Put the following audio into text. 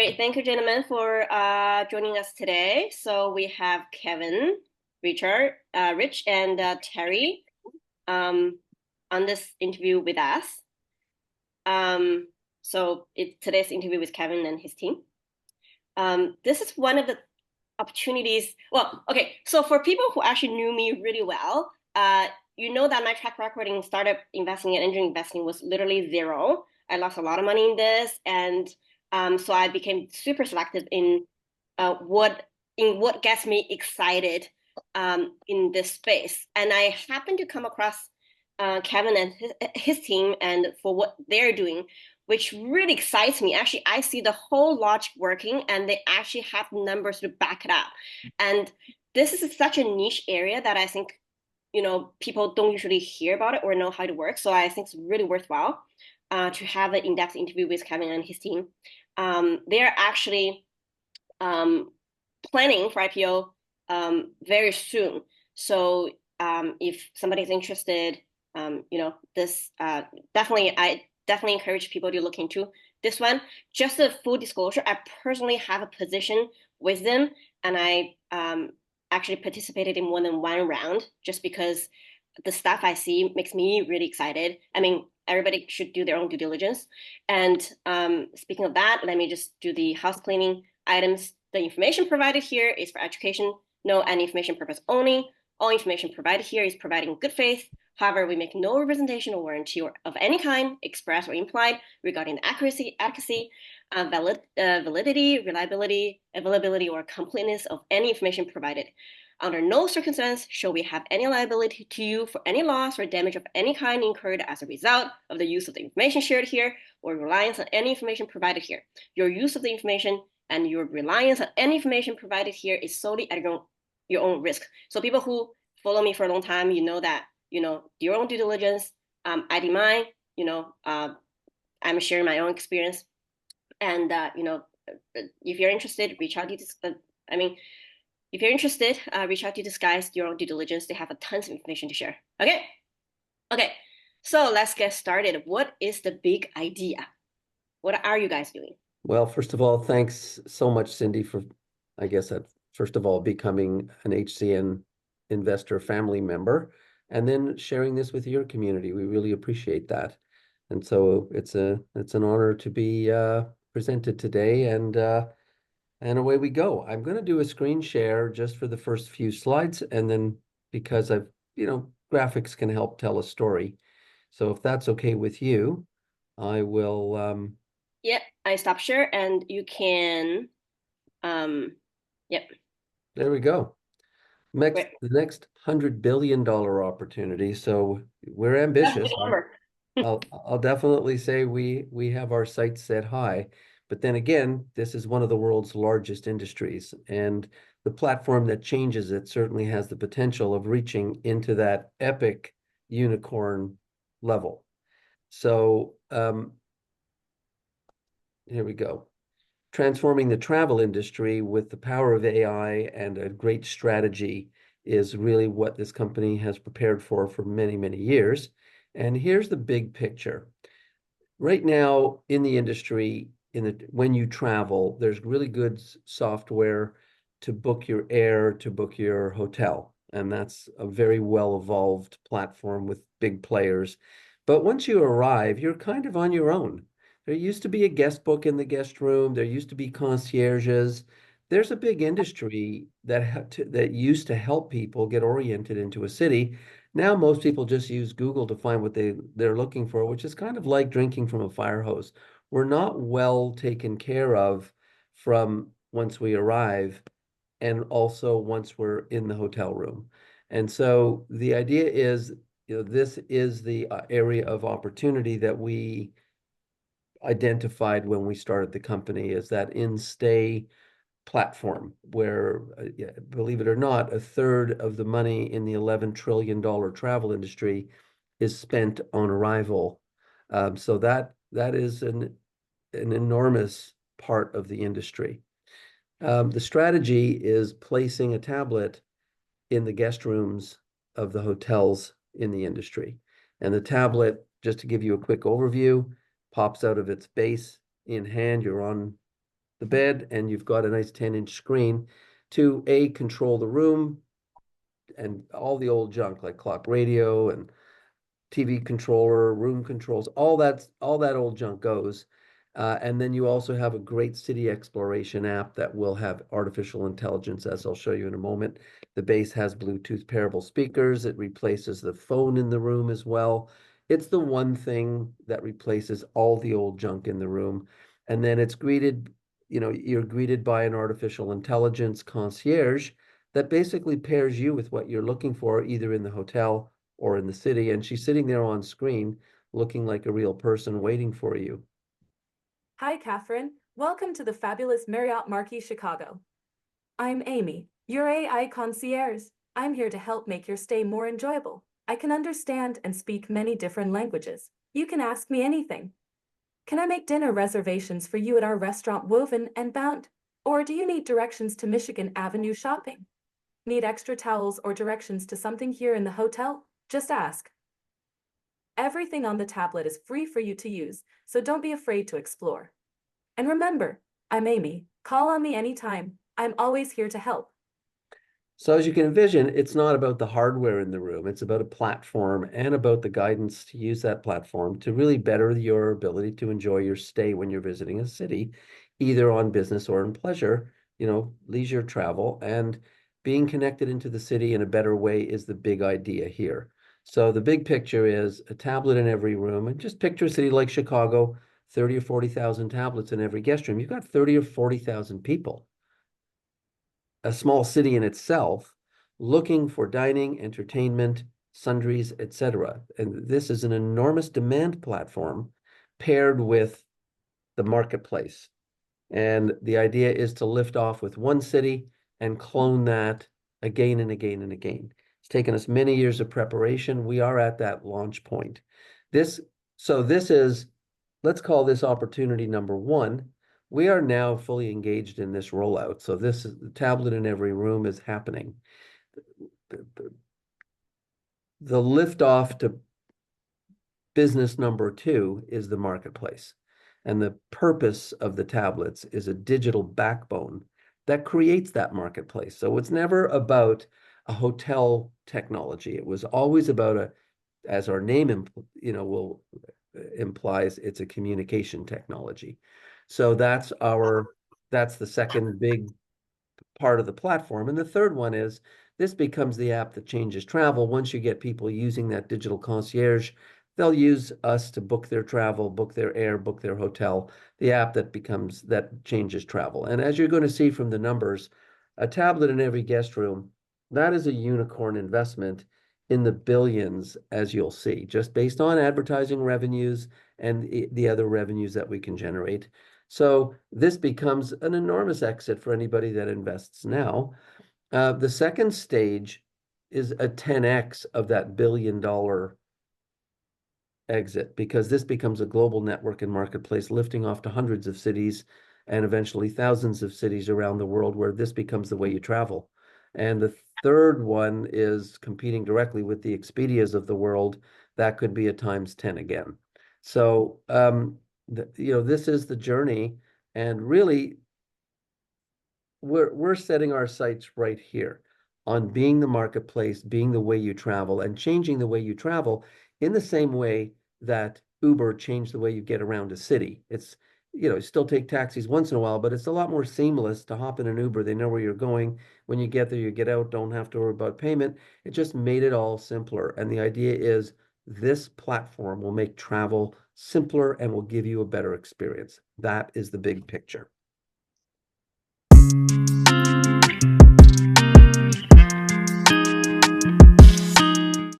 Great. Thank you, gentlemen, for joining us today. So we have Kevin, Richard, Rich, and Terry um, on this interview with us. So it's today's interview with Kevin and his team. This is one of the opportunities. Well, okay. So for people who actually knew me really well, you know that my track record in startup investing and angel investing was literally zero. I lost a lot of money in this, and so I became super selective in what gets me excited in this space. And I happened to come across Kevin and his team and for what they're doing, which really excites me. Actually, I see the whole logic working and they actually have numbers to back it up. And this is such a niche area that I think, people don't usually hear about it or know how to work. So I think it's really worthwhile to have an in-depth interview with Kevin and his team. They're actually planning for IPO very soon. So if somebody's interested, this I definitely encourage people to look into this one. Just a full disclosure, I personally have a position with them, and I actually participated in more than one round just because the stuff I see makes me really excited. I mean, everybody should do their own due diligence. And speaking of that, let me just do the house cleaning items. The information provided here is for education, no and information purpose only. All information provided here is providing good faith. However, we make no representation or warranty of any kind, express or implied, regarding the accuracy, adequacy, validity, reliability, availability, or completeness of any information provided. Under no circumstance shall we have any liability to you for any loss or damage of any kind incurred as a result of the use of the information shared here or reliance on any information provided here. Your use of the information and your reliance on any information provided here is solely at your own risk. So people who follow me for a long time, you know that, do your own due diligence. I did mine, I'm sharing my own experience. And, if you're interested, reach out to this. If you're interested, reach out to this guys, your own due diligence. They have a tons of information to share. Okay. So let's get started. What is the big idea? What are you guys doing? Well, first of all, thanks so much, Cindy, for, I guess, first of all, becoming an HCN investor family member and then sharing this with your community. We really appreciate that. And so it's an honor to be presented today, and away we go. I'm going to do a screen share just for the first few slides, and then because graphics can help tell a story. So if that's okay with you, I will Yep, I stop share and you can, yep. There we go. Great. The next $100 billion opportunity. So we're ambitious. I'll definitely say we have our sights set high. But then again, this is one of the world's largest industries, and the platform that changes it certainly has the potential of reaching into that epic unicorn level. So here we go. Transforming the travel industry with the power of AI and a great strategy is really what this company has prepared for many, many years. And here's the big picture. Right now in the industry, when you travel, there's really good software to book your air, to book your hotel. And that's a very well-evolved platform with big players. But once you arrive, you're kind of on your own. There used to be a guest book in the guest room. There used to be concierges. There's a big industry that used to help people get oriented into a city. Now most people just use Google to find what they're looking for, which is kind of like drinking from a fire hose. We're not well taken care of from once we arrive and also once we're in the hotel room. And so the idea is, this is the area of opportunity that we identified when we started the company, is that in-stay platform where, believe it or not, a third of the money in the $11 trillion travel industry is spent on arrival. So that is an enormous part of the industry. The strategy is placing a tablet in the guest rooms of the hotels in the industry. And the tablet, just to give you a quick overview, pops out of its base in hand. You're on the bed, and you've got a nice 10-inch screen to A, control the room and all the old junk like clock radio and TV controller, room controls, all that old junk goes. And then you also have a great city exploration app that will have artificial intelligence, as I'll show you in a moment. The base has Bluetooth pairable speakers. It replaces the phone in the room as well. It's the one thing that replaces all the old junk in the room. And then it's greeted, you're greeted by an artificial intelligence concierge that basically pairs you with what you're looking for, either in the hotel or in the city. And she's sitting there on screen looking like a real person waiting for you. Hi, Catherine. Welcome to the fabulous Marriott Marquis Chicago. I'm Amy, your AI concierge. I'm here to help make your stay more enjoyable. I can understand and speak many different languages. You can ask me anything. Can I make dinner reservations for you at our restaurant Woven and Bound? Or do you need directions to Michigan Avenue shopping? Need extra towels or directions to something here in the hotel? Just ask. Everything on the tablet is free for you to use, so don't be afraid to explore. And remember, I'm Amy. Call on me anytime. I'm always here to help. So as you can envision, it's not about the hardware in the room. It's about a platform and about the guidance to use that platform to really better your ability to enjoy your stay when you're visiting a city, either on business or in pleasure, leisure travel. And being connected into the city in a better way is the big idea here. So the big picture is a tablet in every room. And just picture a city like Chicago, 30 or 40,000 tablets in every guest room. You've got 30 or 40,000 people, a small city in itself, looking for dining, entertainment, sundries, etc. And this is an enormous demand platform paired with the marketplace. And the idea is to lift off with one city and clone that again and again and again. It's taken us many years of preparation. We are at that launch point. This is, let's call this opportunity number one. We are now fully engaged in this rollout. So this is the tablet in every room is happening. The liftoff to business number two is the marketplace. And the purpose of the tablets is a digital backbone that creates that marketplace. So it's never about a hotel technology. It was always about as our name implies, it's a communication technology. So that's the second big part of the platform. And the third one is this becomes the app that changes travel. Once you get people using that digital concierge, they'll use us to book their travel, book their air, book their hotel, the app that changes travel. And as you're going to see from the numbers, a tablet in every guest room, that is a unicorn investment in the billions, as you'll see, just based on advertising revenues and the other revenues that we can generate. So this becomes an enormous exit for anybody that invests now. The second stage is a 10x of that billion-dollar exit, because this becomes a global network and marketplace lifting off to hundreds of cities and eventually thousands of cities around the world where this becomes the way you travel. And the third one is competing directly with the Expedias of the world. That could be a times 10 again. So, this is the journey, and really we're setting our sights right here on being the marketplace, being the way you travel, and changing the way you travel in the same way that Uber changed the way you get around a city. It's, still take taxis once in a while, but it's a lot more seamless to hop in an Uber. They know where you're going. When you get there, you get out, don't have to worry about payment. It just made it all simpler. And the idea is this platform will make travel simpler and will give you a better experience. That is the big picture.